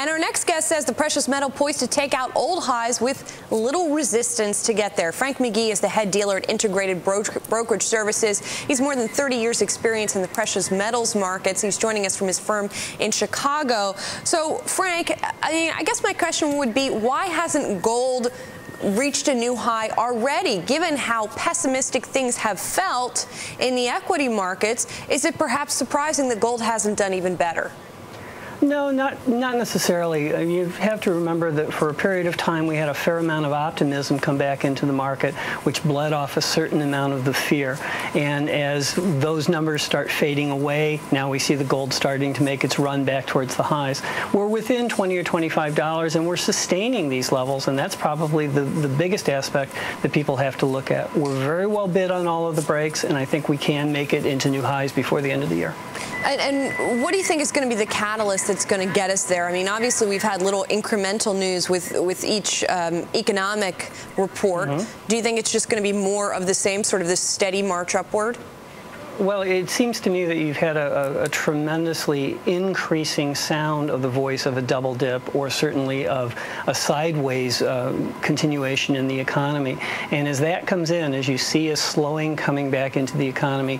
And our next guest says the precious metal poised to take out old highs with little resistance to get there. Frank McGhee is the head dealer at Integrated Brokerage Services. He's more than 30 years experience in the precious metals markets. He's joining us from his firm in Chicago. So, Frank, I guess my question would be, why hasn't gold reached a new high already? Given how pessimistic things have felt in the equity markets, is it perhaps surprising that gold hasn't done even better? No, not necessarily. You have to remember that for a period of time we had a fair amount of optimism come back into the market, which bled off a certain amount of the fear. And as those numbers start fading away, now we see the gold starting to make its run back towards the highs. We're within $20 or $25, and we're sustaining these levels, and that's probably the biggest aspect that people have to look at. We're very well bid on all of the breaks, and I think we can make it into new highs before the end of the year. And what do you think is going to be the catalyst that's going to get us there? I mean, obviously, we've had little incremental news with each economic report. Mm-hmm. Do you think it's just going to be more of the same, sort of this steady march upward? Well, it seems to me that you've had a tremendously increasing sound of the voice of a double dip, or certainly of a sideways continuation in the economy. And as that comes in, as you see a slowing coming back into the economy,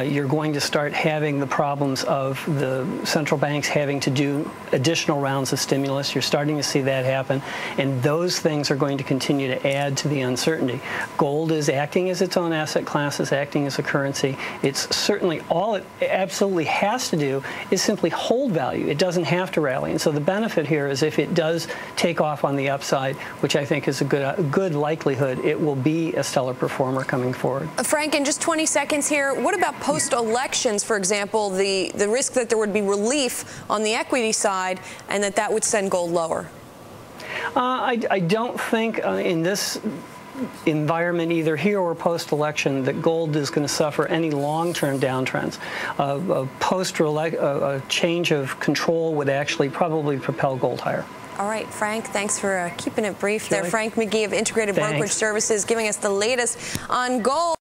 you're going to start having the problems of the central banks having to do additional rounds of stimulus. You're starting to see that happen, and those things are going to continue to add to the uncertainty. Gold is acting as its own asset class, is acting as a currency. It's certainly all it absolutely has to do is simply hold value. It doesn't have to rally. And so the benefit here is if it does take off on the upside, which I think is a good likelihood, it will be a stellar performer coming forward. Frank, in just 20 seconds here, what about post-elections, for example, the risk that there would be relief on the equity side and that would send gold lower? I don't think in this environment, either here or post-election, that gold is going to suffer any long-term downtrends. A change of control would actually probably propel gold higher. All right, Frank, thanks for keeping it brief Sure. there. Frank McGhee of Integrated Brokerage Services giving us the latest on gold.